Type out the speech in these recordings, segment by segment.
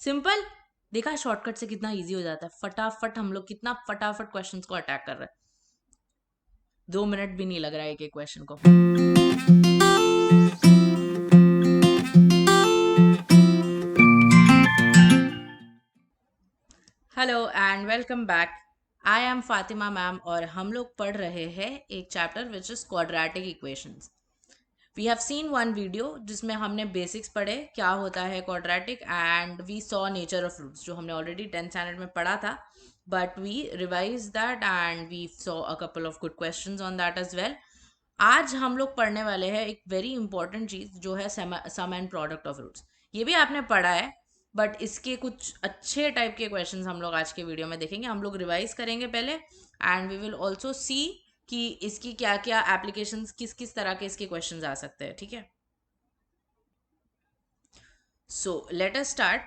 Simple, देखा shortcut से कितना इजी हो जाता है, फटाफट हम लोग कितना फटाफट क्वेश्चंस को अटैक कर रहे हैं, 2 मिनट भी नहीं लग रहा है एक एक क्वेश्चन को। Hello and welcome back. I am Fatima ma'am और हम लोग पढ़ रहे हैं एक chapter which is quadratic equations. We have seen one video जिसमें हमने बेसिक्स पढ़े क्या होता है quadratic and we saw nature of roots, जो हमने ऑलरेडी 10th स्टैंडर्ड में पढ़ा था, but we revise that and we saw a couple of good questions on that as well. आज हम लोग पढ़ने वाले हैं एक वेरी इंपॉर्टेंट चीज जो है सम एंड प्रोडक्ट ऑफ रूट्स। ये भी आपने पढ़ा है, बट इसके कुछ अच्छे टाइप के क्वेश्चंस हम लोग आज के वीडियो में देखेंगे। हम लोग रिवाइज करेंगे पहले and we will also see कि इसकी क्या क्या एप्लीकेशंस, किस किस तरह के इसके क्वेश्चंस आ सकते हैं। ठीक है, सो लेट अस स्टार्ट।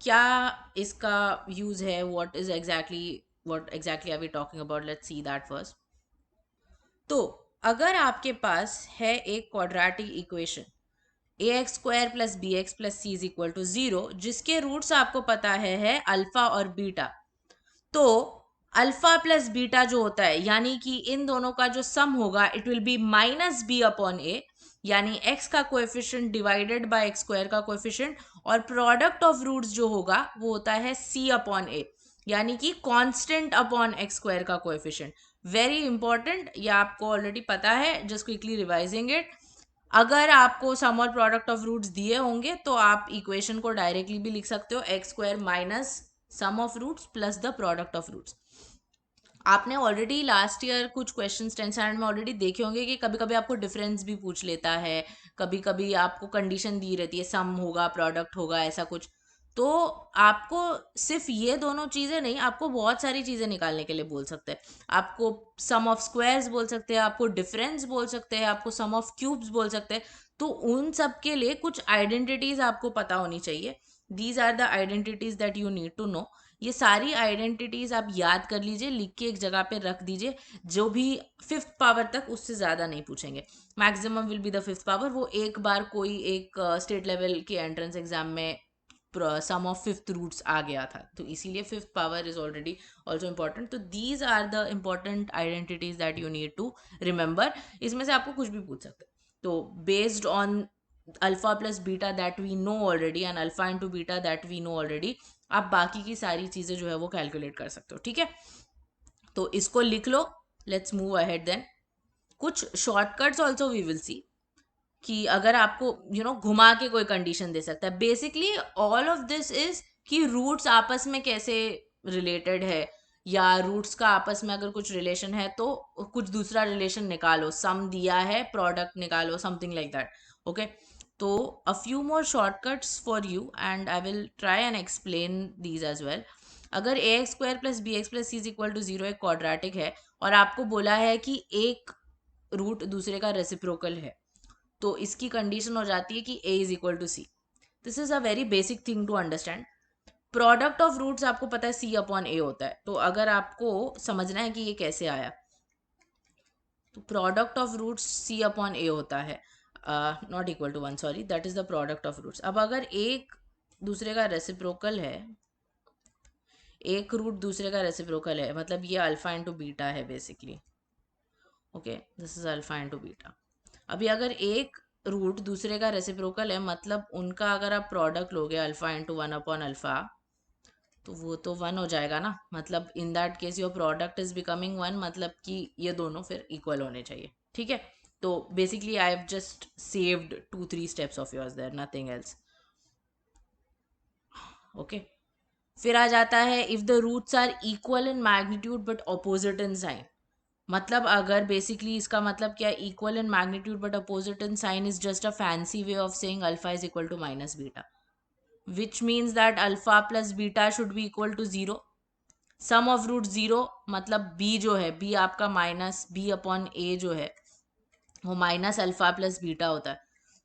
क्या इसका यूज है, what exactly are we talking about, let's see that first. तो अगर आपके पास है एक quadratic equation ax² plus bx plus c is equal to 0, जिसके रूट्स आपको पता है अल्फा और बीटा, तो अल्फा प्लस बीटा जो होता है यानी कि इन दोनों का जो सम होगा it will be minus b upon a, यानी x का कोएफिशिएंट डिवाइडेड बाय x² का कोएफिशिएंट, और प्रोडक्ट ऑफ रूट्स जो होगा वो होता है c अपॉन ए, यानी कि कांस्टेंट अपॉन x² का कोएफिशिएंट। वेरी इंपॉर्टेंट, ये आपको ऑलरेडी पता है, जस्ट क्विकली रिवाइजिंग इट। अगर आपको सम और प्रोडक्ट ऑफ रूट्स दिए होंगे तो आप इक्वेशन को डायरेक्टली भी लिख सकते हो, x² minus sum of roots plus the product of roots. आपने ऑलरेडी लास्ट ईयर कुछ क्वेश्चंस 10th स्टैंडर्ड में ऑलरेडी देखे होंगे कि कभी कभी आपको डिफरेंस भी पूछ लेता है, कभी कभी आपको कंडीशन दी रहती है सम होगा प्रोडक्ट होगा ऐसा कुछ। तो आपको सिर्फ ये दोनों चीज़ें नहीं, आपको बहुत सारी चीज़ें निकालने के लिए बोल सकते हैं। आपको सम ऑफ स्क्वायर्स बोल सकते हैं, आपको डिफरेंस बोल सकते हैं, आपको सम ऑफ क्यूब्स बोल सकते हैं। तो उन सब के लिए कुछ आइडेंटिटीज आपको पता होनी चाहिए। These are the identities that you need to know. ये सारी आइडेंटिटीज आप याद कर लीजिए, लिख के एक जगह पे रख दीजिए। जो भी 5th पावर तक, उससे ज़्यादा नहीं पूछेंगे, maximum will be the 5th power. वो एक बार कोई एक स्टेट लेवल के एंट्रेंस एग्जाम में सम ऑफ 5th रूट्स आ गया था, तो इसीलिए 5th power is already also important. तो these are the important identities that you need to remember. इसमें से आपको कुछ भी पूछ सकते हैं। तो based on alpha plus beta that we know already and alpha into beta that we know already, आप बाकी की सारी चीज़ें जो है वो कैलकुलेट कर सकते हो। ठीक है, तो इसको लिख लो। Let's move ahead then. कुछ shortcuts also we will see कि अगर आपको घुमा के कोई कंडीशन दे सकता है। Basically all of this is कि रूट्स आपस में कैसे रिलेटेड है, या रूट्स का आपस में अगर कुछ रिलेशन है तो कुछ दूसरा रिलेशन निकालो, सम दिया है प्रोडक्ट निकालो, समथिंग लाइक दैट। ओके, तो a few more shortcuts for you and I will try and explain these as well. अगर ax² plus bx plus c is equal to 0 एक क्वाड्रेटिक है और आपको बोला है कि एक रूट दूसरे का रेसिप्रोकल है, तो इसकी कंडीशन हो जाती है कि a is equal to C. This is a very basic thing to understand. Product of roots आपको पता है c अपॉन a होता है, तो अगर आपको समझना है कि ये कैसे आया, तो product of roots c upon a होता है, not equal to 1, sorry, that is the product of roots. अब अगर एक दूसरे का रेसिप्रोकल है, एक रूट दूसरे का रेसिप्रोकल है, मतलब ये अल्फा इंटू बीटा है basically. Okay, this is alpha into beta. अभी अगर एक रूट दूसरे का रेसिप्रोकल है, मतलब उनका अगर आप प्रोडक्ट लोगे अल्फा इंटू 1 अपॉन अल्फा, तो वो तो 1 हो जाएगा ना। मतलब in that case your product is becoming 1, मतलब कि ये दोनों फिर इक्वल होने चाहिए। ठीक है, तो basically I have just saved 2-3 steps of yours there, nothing else. Okay, फिर आ जाता है if the roots are equal in magnitude but opposite in sign. मतलब अगर बेसिकली इसका मतलब क्या, equal in magnitude but opposite in sign is just a fancy way of saying alpha is equal to minus beta, which means that alpha plus beta should be equal to 0। Some of root 0, मतलब b जो है, b आपका minus b upon a जो है वो minus alpha plus beta होता है।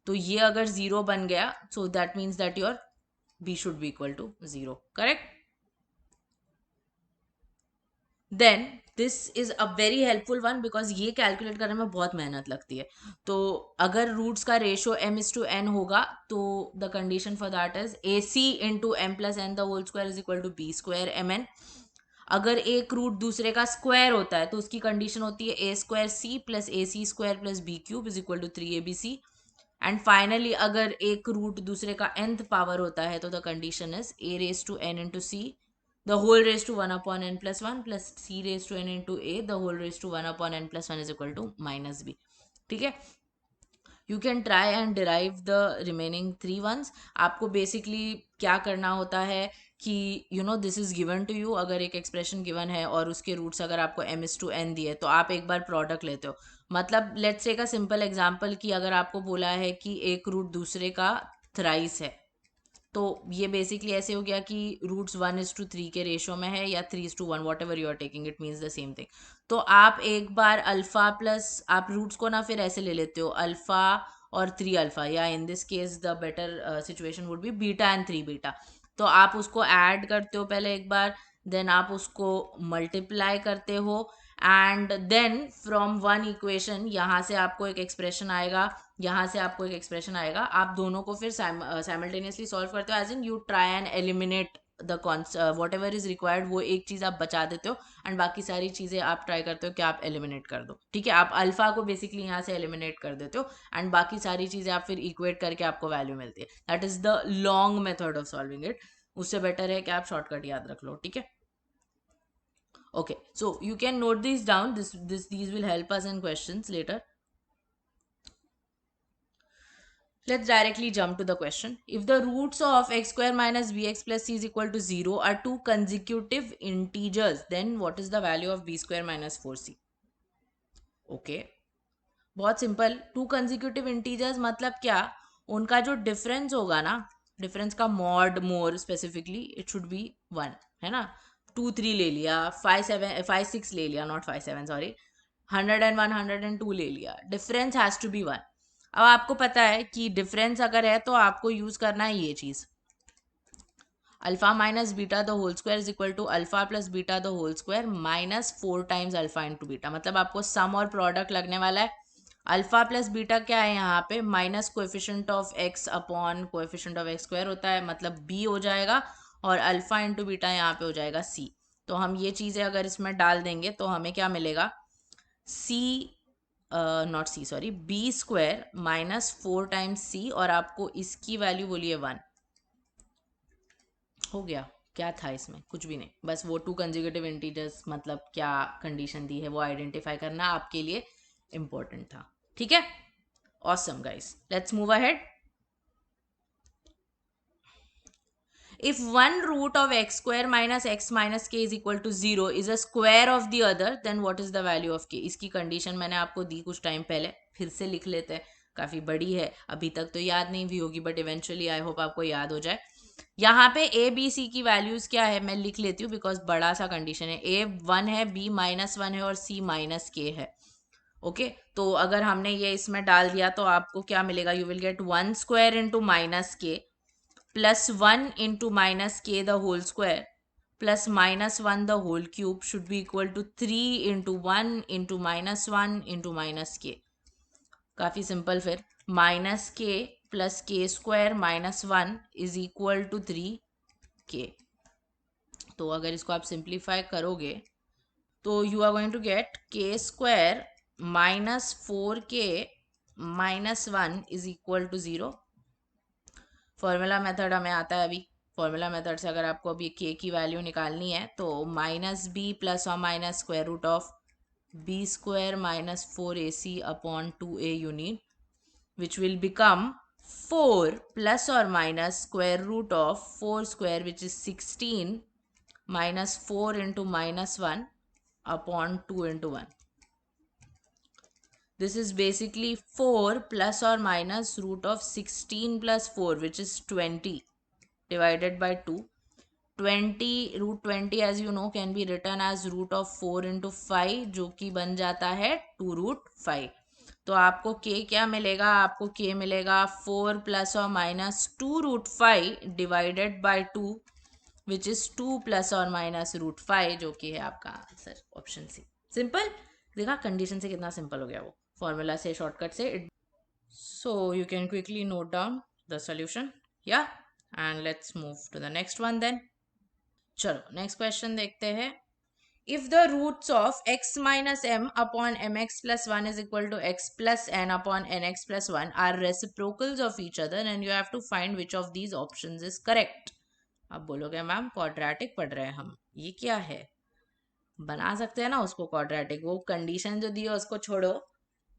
तो ये अगर 0 बन गया, so that means that your b should be equal to 0, correct. Then this is a very helpful one because ये कैलकुलेट करने में बहुत मेहनत लगती है. तो अगर रूट्स का रेशियो m/n होगा तो the condition for that is ac into m plus n the whole square is equal to b square mn. अगर एक रूट दूसरे का स्क्वायर होता है तो उसकी कंडीशन होती है a square c plus A C square plus B cube is equal to 3abc. And finally अगर एक रूट दूसरे का nth पावर होता है तो the condition is a raise to n into C the whole raised to 1 upon n plus 1 plus c raised to n into a the whole raised to 1 upon n plus 1 is equal to minus b. ठीक है. You can try and derive the remaining 3 ones. आपको basically क्या करना होता है कि this is given to you. अगर एक एक्सप्रेशन गिवन है और उसके रूट्स अगर आपको m/n दिए तो आप एक बार प्रोडक्ट लेते हो. मतलब let's take a simple example कि अगर आपको बोला है कि एक रूट दूसरे का थ्राइस है तो ये बेसिकली ऐसे हो गया कि रूट्स 1:3 के रेशो में है या 3:1 whatever you are taking it means the same thing. तो आप एक बार अल्फा प्लस आप रूट्स को ना फिर ऐसे ले लेते हो अल्फा और 3 अल्फा या in this case the better situation would be beta and 3 beta. तो आप उसको ऐड करते हो पहले एक बार, देन आप उसको मल्टीप्लाई करते हो and then from one equation यहाँ से आपको एक एक्सप्रेशन आएगा, यहाँ से आपको एक एक्सप्रेशन आएगा. आप दोनों को फिर साइमल्टेनियसली सॉल्व करते हो as in you try and eliminate the whatever is required. वो एक चीज़ आप बचा देते हो एंड बाकी सारी चीज़ें आप ट्राई करते हो कि आप एलिमिनेट कर दो. ठीक है. आप अल्फा को बेसिकली यहाँ से एलिमिनेट कर देते हो एंड बाकी सारी चीज़ें आप फिर इक्वेट करके आपको वैल्यू मिलती है. That is the long method of solving it. उससे बेटर है कि आप शॉर्टकट याद रख लो. ठीक है. Okay, so you can note these down. These will help us in questions later. Let's directly jump to the question. If the roots of x square minus bx plus c is equal to 0 are two consecutive integers, then what is the value of b square minus 4c? Okay, बहुत simple. To consecutive integers मतलब क्या? उनका जो difference होगा ना, difference का mod more specifically it should be 1, है ना. 2 3 ले लिया, 5 6 ले लिया, नॉट 5 7 सॉरी, 101 102 ले लिया, डिफरेंस हैज़ टू बी 1. अब आपको पता है कि डिफरेंस अगर है तो आपको यूज़ करना है ये चीज़, alpha minus beta the whole square is equal to alpha plus beta the whole square minus 4 times alpha into beta. मतलब आपको सम और प्रोडक्ट लगने वाला है. अल्फा प्लस बीटा क्या है यहाँ पे? Minus coefficient of x upon coefficient of x square होता है, मतलब बी हो जाएगा, और अल्फा इंटू बीटा यहाँ पे हो जाएगा सी. तो हम ये चीज़ें अगर इसमें डाल देंगे तो हमें क्या मिलेगा? C not C sorry B square minus 4 times C, और आपको इसकी वैल्यू बोलिए 1. हो गया. क्या था इसमें? कुछ भी नहीं, बस वो टू कंजिक्यूटिव इंटीजर्स मतलब क्या कंडीशन दी है वो आइडेंटिफाई करना आपके लिए इंपॉर्टेंट था. ठीक है. Awesome guys, let's move ahead. If one root of x square minus x minus k is equal to 0 is a square of the other, then what is the value of k? इसकी condition मैंने आपको दी कुछ time पहले, फिर से लिख लेते हैं. काफ़ी बड़ी है, अभी तक तो याद नहीं भी होगी बट इवेंचुअली आई होप आपको याद हो जाए. यहाँ पे ए बी सी की वैल्यूज़ क्या है मैं लिख लेती हूँ बिकॉज बड़ा सा कंडीशन है. ए 1 है, बी -1 है और सी माइनस के है. ओके तो अगर हमने ये इसमें डाल दिया तो आपको क्या मिलेगा? You will get 1 square into minus K plus 1 into minus K the whole square plus -1 the whole cube should be equal to 3 into 1 into -1 into minus K. काफ़ी सिंपल. फिर माइनस के प्लस के square -1 is equal to 3k. तो अगर इसको आप simplify करोगे तो you are going to get K square -4k -1 is equal to 0. Formula method हमें आता है. अभी फॉर्मूला मेथड से अगर आपको अभी के की वैल्यू निकालनी है तो माइनस बी प्लस और minus square root of B square minus 4ac upon 2a you need, which will become 4 plus or minus square root of 4 square which is 16 minus 4 into -1 upon 2 into 1. This is basically 4 plus or minus root of 16 plus 4 which is 20 divided by 2. 20 root 20 as you know can be written as root of 4 into 5 जो कि बन जाता है 2 root 5. तो आपको k क्या मिलेगा? आपको k मिलेगा 4 प्लस और minus 2 root 5 divided by 2 which is 2 plus और माइनस रूट 5, जो कि है आपका आंसर ऑप्शन सी। सिंपल। देखा कंडीशन से कितना सिंपल हो गया वो, फॉर्मूला से शॉर्टकट से। So you can quickly note down the solution. Yeah, and let's move to the next one then. चलो नेक्स्ट क्वेश्चन देखते हैं. If the roots of x minus m upon mx plus 1 is equal to x plus n upon nx plus 1 are reciprocals of each other, and you have to find which of these options is correct. अब बोलोगे ma'am quadratic पढ़ रहे हैं हम, ये क्या है? बना सकते हैं ना उसको क्वाड्रेटिक, वो कंडीशन जो दी है उसको छोड़ो,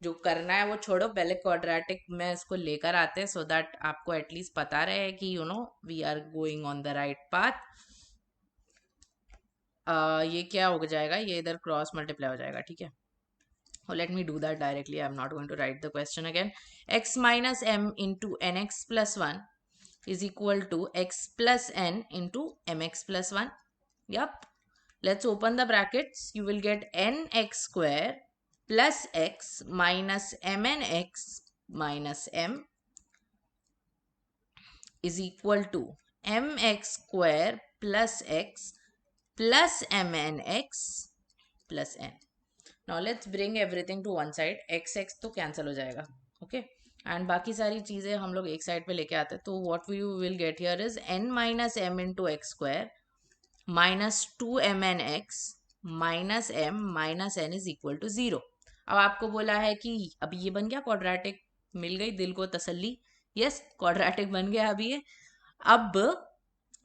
जो करना है वो छोड़ो, पहले क्वाड्रेटिक में इसको लेकर आते हैं, सो दैट आपको एटलीस्ट पता रहे कि you know we are going on the right path. ये क्या हो जाएगा, ये इधर क्रॉस मल्टीप्लाई हो जाएगा, ठीक है. Let me do that directly. I'm not going to write the question again. X minus m into nx plus 1 is equal to x plus n into mx plus 1. Yup. Let's open the brackets. You will get nx square plus x minus mnx minus m is equal to mx square plus x plus mnx plus n. Now let's bring everything to one side. x x तो cancel हो जाएगा, okay? And बाकी सारी चीज़ें हम लोग एक side पे लेके आते हैं, तो what we will get here is n minus m into x square minus 2mnx minus m minus n is equal to 0. अब आपको बोला है कि अब ये बन गया क्वाड्रेटिक, मिल गई दिल को तसल्ली. यस, क्वाड्रेटिक बन गया अभी ये. अब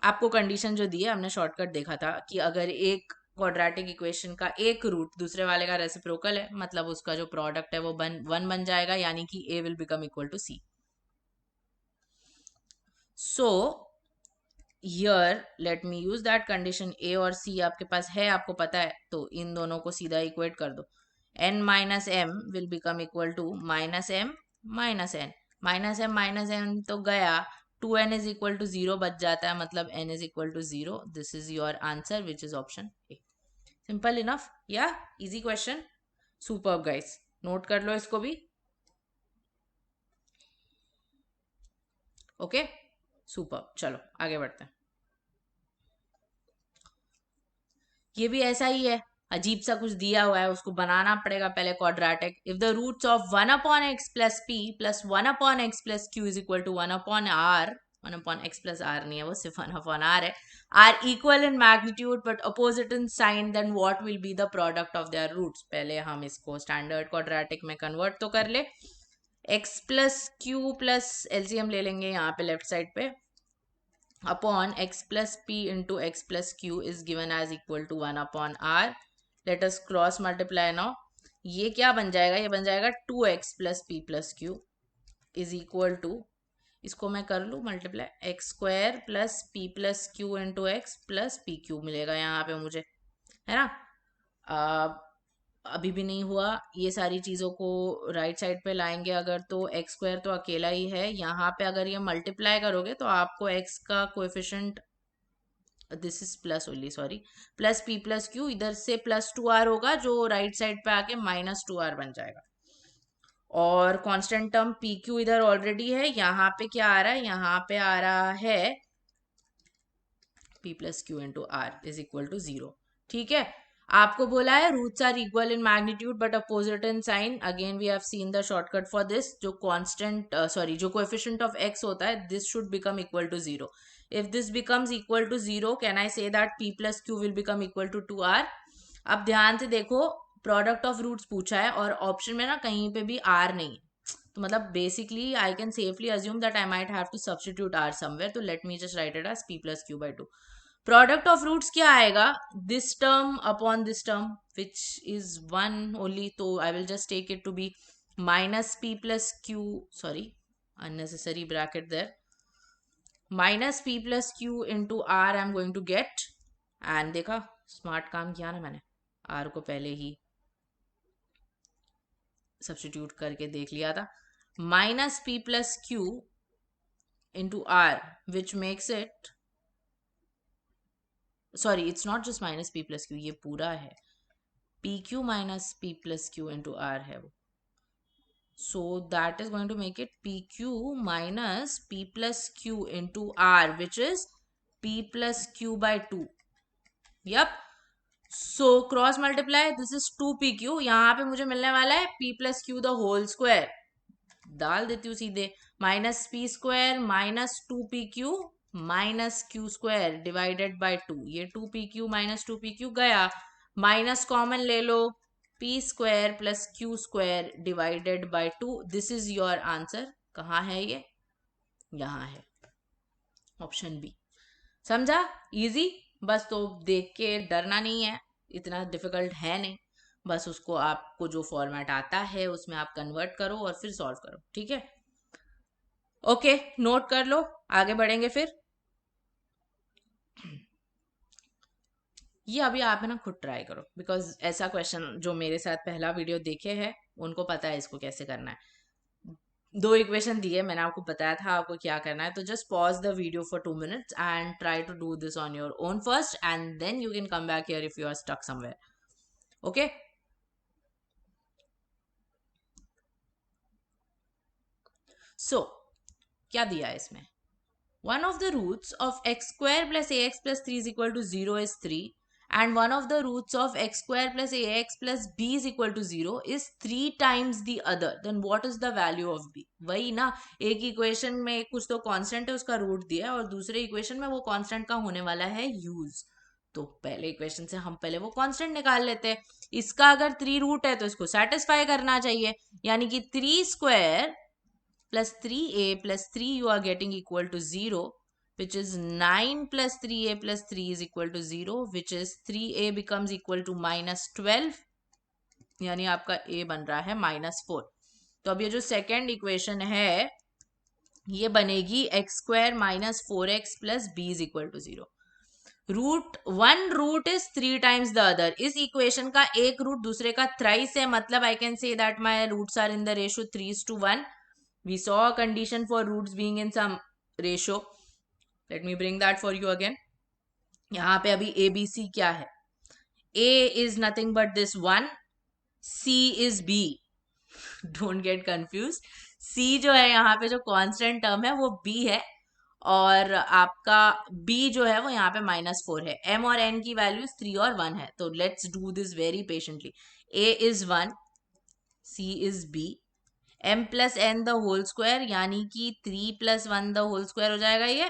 आपको कंडीशन जो दी है, हमने शॉर्टकट देखा था कि अगर एक क्वाड्रेटिक इक्वेशन का एक रूट दूसरे वाले का रेसिप्रोकल है, मतलब उसका जो प्रोडक्ट है वो 1 बन जाएगा, यानी कि a will become equal to c. So here let me use that condition. a और c आपके पास है, आपको पता है, तो इन दोनों को सीधा इक्वेट कर दो. n minus M will become equal to minus M minus N. Minus M तो गया, 2n is equal to 0 बच जाता है, मतलब n is equal to 0. This is your answer, which is option A. Simple enough. Yeah, easy question. Superb guys. Note कर लो इसको भी. Okay, super. चलो आगे बढ़ते हैं. ये भी ऐसा ही है, अजीब सा कुछ दिया हुआ है, उसको बनाना पड़ेगा पहले quadratic. If the roots of 1 upon X plus P plus 1 upon X plus Q is equal to 1 upon R, 1 upon X plus R नहीं है वो, सिर्फ 1 अपॉन आर है, are equal in magnitude but opposite in sign, then what will be the product of their roots. पहले हम इसको standard quadratic में convert तो कर ले. X plus Q plus LCM ले लेंगे यहाँ पे लेफ्ट साइड पे, upon x plus p into x plus q is given as equal to 1 upon r. Let us cross multiply now. ये क्या बन जाएगा, ये बन जाएगा 2x plus p plus q is equal to, इसको मैं कर लूँ multiply, x square plus P plus Q into x plus P Q मिलेगा यहाँ पे मुझे, है ना. अभी भी नहीं हुआ. ये सारी चीज़ों को राइट साइड पे लाएंगे अगर, तो एक्स स्क्वायर तो अकेला ही है यहाँ पे, अगर ये मल्टीप्लाई करोगे तो आपको एक्स का coefficient, this is plus only, sorry, plus P plus Q, इधर से प्लस 2r होगा जो राइट साइड पे आके माइनस 2r बन जाएगा. और कांस्टेंट टर्म पी क्यू इधर ऑलरेडी है, यहाँ पे क्या आ रहा है, यहाँ पे आ रहा है p plus Q into r is equal to 0. ठीक है. आपको बोला है roots are equal in magnitude but opposite in sign. Again we have seen the shortcut for this. जो कांस्टेंट सॉरी जो कोएफिशिएंट ऑफ x होता है, this should become equal to 0. If this becomes equal to 0, can I say that p plus q will become equal to 2r. अब ध्यान से देखो, product of roots पूछा है और ऑप्शन में ना कहीं पे भी r नहीं है, तो मतलब basically I can safely assume that I might have to substitute r somewhere. तो let me just write it as p plus Q by 2. Product of roots क्या आएगा, this term upon this term which is 1 only, तो I will just take it to be minus P plus Q, sorry unnecessary bracket there, minus P plus Q into R I am going to gate. And देखा, smart काम किया ना मैंने, are को पहले ही substitute करके देख लिया था. Minus P plus Q into r which makes it, sorry it's not just minus P plus q, ये पूरा है p q minus P plus Q into r है वो. So that is going to make it p q minus P plus Q into r which is p plus q by 2. Yep. So cross multiply, this is 2pq. यहाँ पे मुझे मिलने वाला है p plus q the whole square. डाल देती हूँ सीधे. Minus p square minus 2pq minus q square divided by 2. ये 2pq माइनस 2pq गया. माइनस कॉमन ले लो. p square plus q square divided by 2. This is your answer. कहाँ है ये? यहाँ है, ऑप्शन बी. समझा? इजी. बस तो देख के डरना नहीं है, इतना डिफिकल्ट है नहीं. बस उसको आपको जो फॉर्मेट आता है उसमें आप कन्वर्ट करो और फिर सॉल्व करो. ठीक है? ओके, नोट कर लो. आगे बढ़ेंगे फिर. ये अभी आप है ना खुद ट्राई करो, बिकॉज ऐसा क्वेश्चन जो मेरे साथ पहला वीडियो देखे हैं उनको पता है इसको कैसे करना है. 2 इक्वेशन दिए, मैंने आपको बताया था आपको क्या करना है. तो just pause the video for 2 minutes and try to do this on your own first and then you can come back here if you are stuck somewhere. Okay. So क्या दिया है इसमें? One of the roots of x square plus ax plus 3 is equal to 0 is 3, and one of the roots of x square plus ax plus b is equal to 0 is 3 times the other. Then what is the value of b? वही ना, एक equation में कुछ तो constant है उसका root दिया है और दूसरे इक्वेशन में वो कांस्टेंट का होने वाला है यूज. तो पहले इक्वेशन से हम पहले वो कांस्टेंट निकाल लेते हैं. इसका अगर 3 रूट है तो इसको सेटिस्फाई करना चाहिए, यानी कि 3 square plus 3a plus 3 you are getting equal to 0, which is 9 plus 3a plus 3 is equal to 0, which is 3a becomes equal to minus 12, यानी आपका a बन रहा है -4. तो अब ये जो सेकेंड इक्वेशन है ये बनेगी x square minus 4x plus b is equal to 0. Root one root is 3 times the other. इस इक्वेशन का एक रूट दूसरे का थ्राइस है, मतलब I can say that my roots are in the ratio 3:1. We saw a condition for roots being in some ratio. Let me bring that for you again. यहाँ पे अभी a b c क्या है? a is nothing but this 1, c is b. Don't get confused. c जो है यहाँ पे जो constant term है वो b है और आपका b जो है वो यहाँ पे -4 है. m और n की वैल्यूज 3 और 1 है. तो let's do this very patiently. a is 1, c is b, m plus n the whole square यानी कि 3 + 1 द होल स्क्वायर हो जाएगा ये.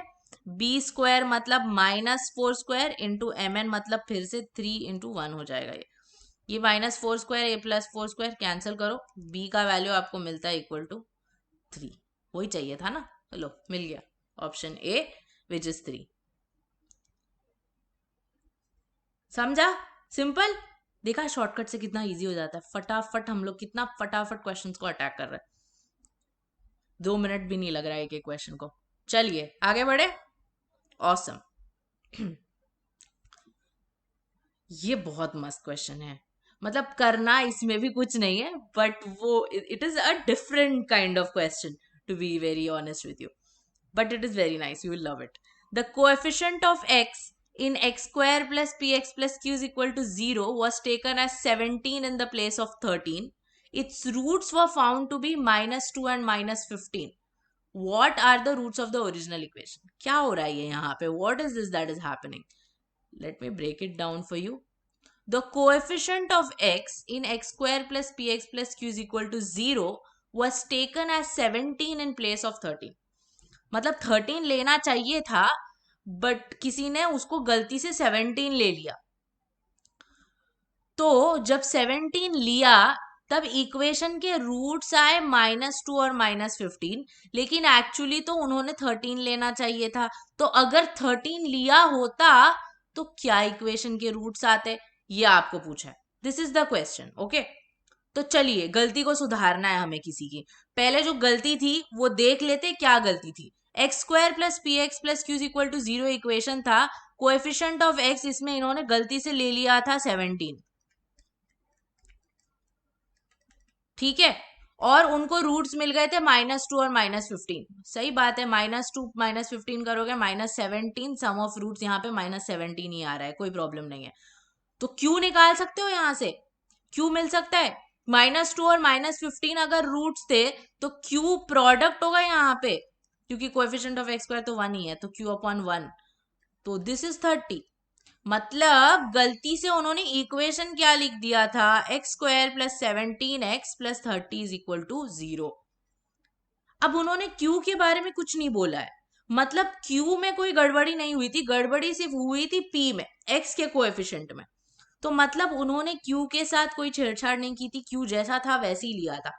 b स्क्वायर मतलब -4 स्क्वायर इंटू एम एन मतलब फिर से 3 × 1 हो जाएगा ये -4 स्क्वायर a + 4 स्क्वायर कैंसिल करो. b का वैल्यू आपको मिलता है इक्वल टू 3. वही चाहिए था ना. लो मिल गया, ऑप्शन ए विच इज 3. समझा? सिंपल. देखा शॉर्टकट से कितना इजी हो जाता है. फटाफट हम लोग कितना फटाफट क्वेश्चंस को अटैक कर रहे हैं. 2 मिनट भी नहीं लग रहा है एक क्वेश्चन को. चलिए आगे बढ़े. ऑसम. ये बहुत मस्त क्वेश्चन है. मतलब करना इसमें भी कुछ नहीं है, बट वो it is a different kind of question to be very honest with you, but it is very nice. You will love it. The coefficient of x in x square plus px plus q is equal to 0 was taken as 17 in the place of 13. Its roots were found to be -2 and -15. What are the roots of the original equation? क्या हो रहा है ये यहाँ पे? What is this that is happening? Let me break it down for you. The coefficient of x in x square plus px plus q is equal to 0 was taken as 17 in place of 13. मतलब 13 लेना चाहिए था but किसी ने उसको गलती से 17 ले लिया. तो जब 17 लिया तब इक्वेशन के रूट्स आए -2 और -15, लेकिन एक्चुअली तो उन्होंने 13 लेना चाहिए था. तो अगर 13 लिया होता तो क्या इक्वेशन के रूट्स आते, ये आपको पूछा है. This is the question. Okay, तो चलिए गलती को सुधारना है हमें किसी की. पहले जो गलती थी वो देख लेते. क्या गलती थी? X square plus p x plus q equal to 0 equation था. कोएफिशिएंट ऑफ एक्स इसमें इन्होंने गलती से ले लिया था 17. ठीक है, और उनको रूट्स मिल गए थे -2 और -15. सही बात है. -2 -15 करोगे -17. सम ऑफ रूट्स यहाँ पे -17 ही आ रहा है, कोई प्रॉब्लम नहीं है. तो क्यू निकाल सकते हो यहाँ से. क्यू मिल सकता है. -2 और -15 अगर रूट्स थे तो क्यू प्रोडक्ट होगा यहाँ पे, क्योंकि कोएफिशिएंट ऑफ एक्स स्क्वायर तो 1 ही है, तो q/1. तो दिस इज 30। मतलब गलती से उन्होंने इक्वेशन क्या लिख दिया था, x² + 17x + 30 = 0। अब उन्होंने क्यू के बारे में कुछ नहीं बोला है, मतलब क्यू में कोई गड़बड़ी नहीं हुई थी, गड़बड़ी सिर्फ हुई थी पी में, एक्स के कोएफिशिएंट में। तो मतलब उन्होंने क्यू के साथ कोई छेड़छाड़ नहीं की थी, क्यू जैसा था वैसे ही लिया था,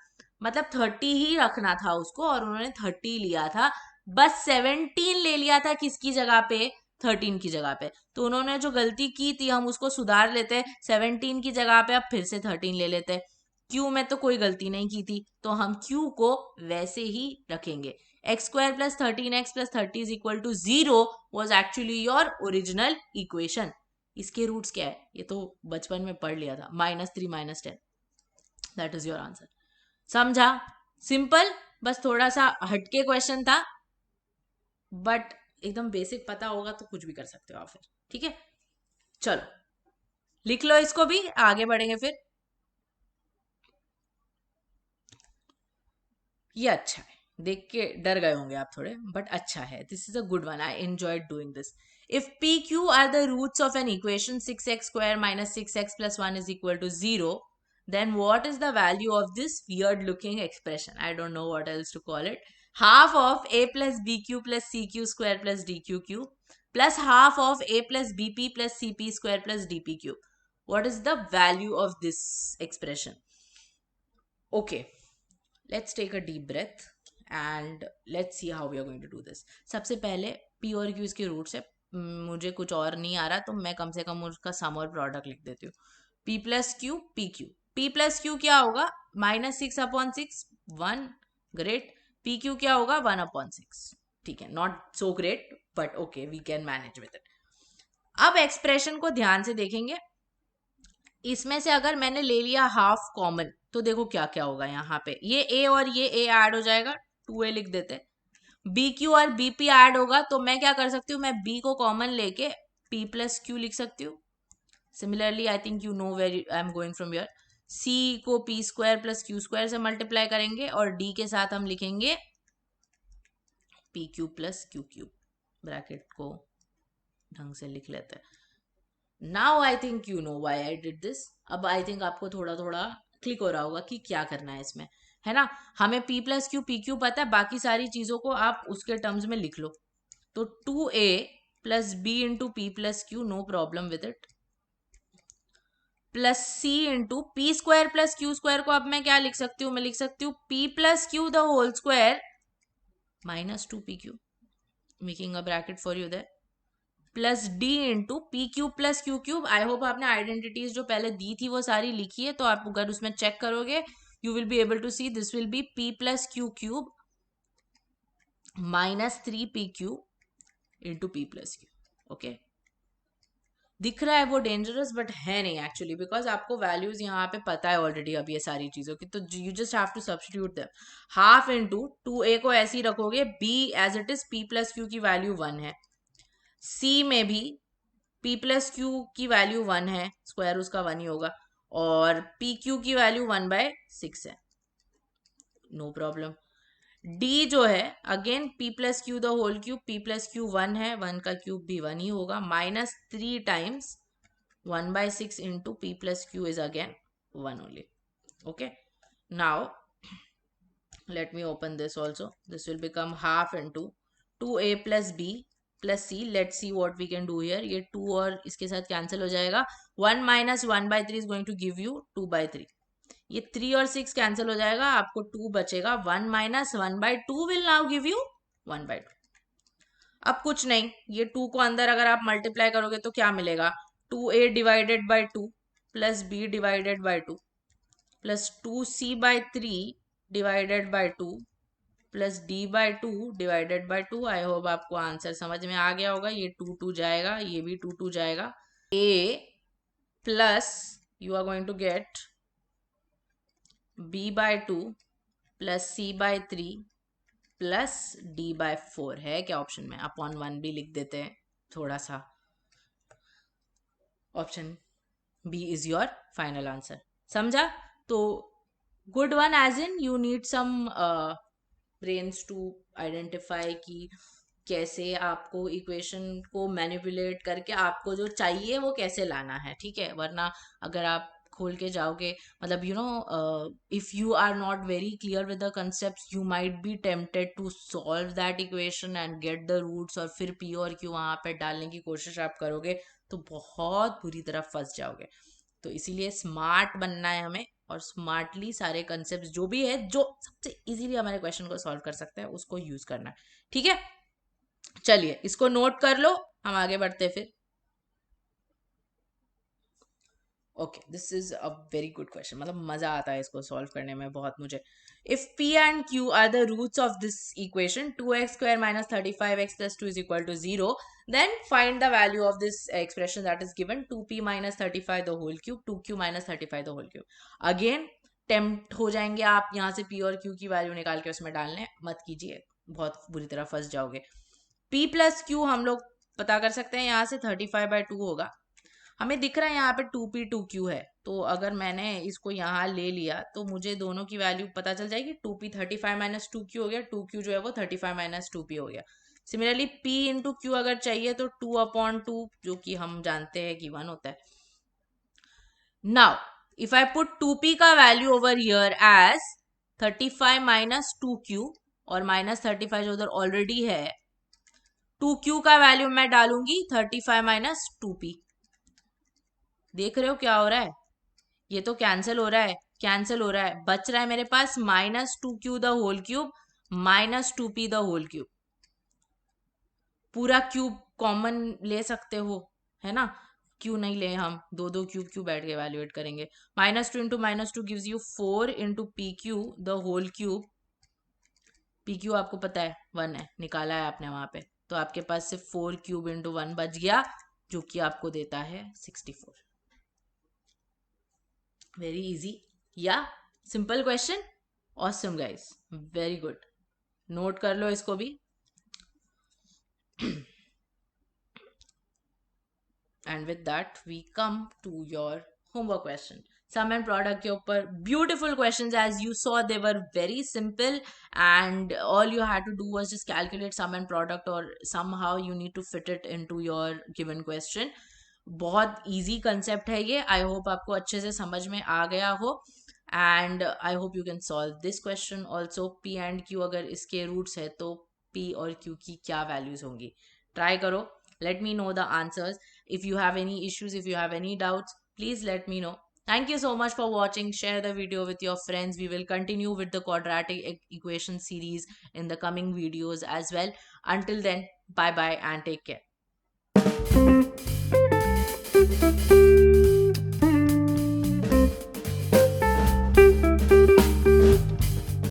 मतलब 30 ही रखना था उसको, और उन्होंने 30 लिया था। बस 17 ले लिया था किसकी जगह पे, 13 की जगह पे। तो उन्होंने जो गलती की थी हम उसको सुधार लेते, 17 की जगह पे अब फिर से 13 ले लेते। क्यू में तो कोई गलती नहीं की थी, तो हम क्यू को वैसे ही रखेंगे। x² + 13x + 30 = 0 was actually your original equation. इसके रूट्स क्या है ये तो बचपन में पढ़ लिया था, -3 -10। That is your answer. समझा? सिंपल, बस थोड़ा सा हटके क्वेश्चन था, बट एकदम बेसिक पता होगा तो कुछ भी कर सकते हो आप फिर। ठीक है, चलो लिख लो इसको भी, आगे बढ़ेंगे फिर। ये अच्छा है, देख के डर गए होंगे आप थोड़े, बट अच्छा है, this is a good one, I enjoyed doing this. If p q are the roots of an equation 6x² - 6x + 1 = 0, then what is the value of this weird looking expression? I don't know what else to call it. Half of a plus bq plus cq² plus dqq plus half of a plus bp plus cp² plus dpq. What is the value of this expression? Okay, let's take a deep breath and let's see how we are going to do this. सबसे पहले p और q इसके roots है, मुझे कुछ और नहीं आ रहा तो मैं कम से कम उसका सम और प्रोडक्ट लिख देती हूँ। p + q p q, p + q क्या होगा, -6/6, 1, ग्रेट। p q क्या होगा, 1/6, ठीक है, not so great but okay, we can manage with it. अब एक्सप्रेशन को ध्यान से देखेंगे, इसमें से अगर मैंने ले लिया हाफ कॉमन तो देखो क्या क्या होगा, यहाँ पे ये a और ये a ऐड हो जाएगा, 2a लिख देते। बी क्यू और बी पी ऐड होगा तो मैं क्या कर सकती हूँ, मैं b को कॉमन लेके p + q लिख सकती हूँ। Similarly I think you know where I am going from here, c को p² + q² से मल्टीप्लाई करेंगे और d के साथ हम लिखेंगे pq + q3। ब्रैकेट को ढंग से लिख लेते हैं। Now I think you know why I did this. अब आई थिंक आपको थोड़ा थोड़ा क्लिक हो रहा होगा कि क्या करना है इसमें, है ना। हमें p + q p q पता है, बाकी सारी चीजों को आप उसके टर्म्स में लिख लो। तो 2a + b × p + q, no problem with it, plus c × p² + q² को अब मैं क्या लिख सकती हूँ, मैं लिख सकती हूँ p + q the whole square -2pq, making a bracket for you there, plus d × pq + q³। I hope आपने आइडेंटिटीज जो पहले दी थी वो सारी लिखी है, तो आप अगर उसमें चेक करोगे you will be able to C this will be p + q³ -3pq × p + q। Okay, दिख रहा है वो डेंजरस बट है नहीं एक्चुअली, बिकॉज आपको वैल्यूज यहाँ पे पता है ऑलरेडी अब ये सारी चीजों की, तो you just have to substitute them. Half into 2a को ऐसे ही रखोगे, b as it is p + q की वैल्यू 1 है, c में भी p + q की वैल्यू 1 है, स्क्वायर उसका 1 ही होगा, और pq की वैल्यू 1/6 है, नो प्रॉब्लम। d जो है again p + q the whole cube, p + q 1 है, 1 का क्यूब भी 1 ही होगा, -3 times 1/6 into p + q is again 1 only. Okay, now let me open this also. This will become half into 2a + b + c. Let's see what we can do here. ये 2 और इसके साथ cancel हो जाएगा, 1 - 1/3 is going to give you 2/3। ये 3 और 6 cancel हो जाएगा, आपको 2 बचेगा, 1 - 1/2 will now give you 1/2। अब कुछ नहीं, ये 2 को अंदर अगर आप मल्टीप्लाई करोगे तो क्या मिलेगा, 2a / 2 + b / 2 plus 2c/3 / 2 plus d/2 / 2। I hope आपको आंसर समझ में आ गया होगा, ये 2 जाएगा, ये भी 2 जाएगा। a plus you are going to get b/2 plus c/3 plus d/4 है क्या ऑप्शन में, अपॉन 1 भी लिख देते हैं थोड़ा सा। Option B is your final answer, समझा। तो good one, as in you need some brains to identify कि कैसे आपको इक्वेशन को मैनिपुलेट करके आपको जो चाहिए वो कैसे लाना है, ठीक है। वरना अगर आप खोल के जाओगे, मतलब if you are not very clear with the concept, you might be tempted to solve that equation and get the roots, और फिर पी और क्यू वहां पे डालने की कोशिश आप करोगे तो बहुत बुरी तरह फंस जाओगे। तो इसीलिए स्मार्ट बनना है हमें, और स्मार्टली सारे कंसेप्ट जो भी है, जो सबसे इजीली हमारे क्वेश्चन को सॉल्व कर सकते हैं, उसको यूज करना है, ठीक है। चलिए इसको नोट कर लो, हम आगे बढ़ते फिर। Okay, this is a very good question, मतलब मजा आता है इसको सॉल्व करने में बहुत मुझे। If p and q are the roots of this equation 2x square minus 35x plus 2 is equal to 0, then find the value of this expression that is given 2p minus 35 the whole cube, 2q minus 35 the whole cube. Again tempt हो जाएंगे आप यहाँ से p और q की value निकाल के उसमें डालने, मत कीजिए, बहुत बुरी तरह फंस जाओगे। p प्लस q हम लोग पता कर सकते हैं, यहाँ से 35/2 होगा, हमें दिख रहा है यहाँ पे 2p 2q है, तो अगर मैंने इसको यहाँ ले लिया तो मुझे दोनों की वैल्यू पता चल जाएगी। 2p 35 - 2q हो गया, 2q जो है वो 35 - 2p हो गया। सिमिलरली p इंटू क्यू अगर चाहिए तो 2/2, जो कि हम जानते हैं कि 1 होता है। Now if I put 2p का value over here as 35 - 2q, और -35 जो उधर ऑलरेडी है, 2q का वैल्यू मैं डालूंगी 35 - 2p। देख रहे हो क्या हो रहा है, ये तो कैंसिल हो रहा है, कैंसिल हो रहा है, बच रहा है मेरे पास -2q the whole cube -2p the whole cube. पूरा क्यूब कॉमन ले सकते हो, है ना, क्यों नहीं ले, हम दो दो क्यूब क्यों बैठ के वैल्यूएट करेंगे। -2 into -2 gives you 4 into p q the whole cube. P q आपको पता है 1 है, निकाला है आपने वहां पे, तो आपके पास सिर्फ 4 क्यूब इंटू 1 बच गया, जो कि आपको देता है 64। वेरी इजी, या simple question, awesome guys, very good, note कर लो इसको भी। And with that we come to your homework question. Sum and product के ऊपर beautiful questions, as you saw they were very simple, and all you had to do was just calculate sum and product, और somehow you need to fit it into your given question. बहुत easy concept है ये, I hope आपको अच्छे से समझ में आ गया हो, and I hope you can solve this question also. P and Q अगर इसके रूट्स है तो पी और क्यू की क्या वैल्यूज होंगी, ट्राई करो, let me know the answers. If you have any issues, if you have any doubts, please let me know. Thank you so much for watching. Share the video with your friends. We will continue with the quadratic equation series in the coming videos as well. Until then, bye bye and take care.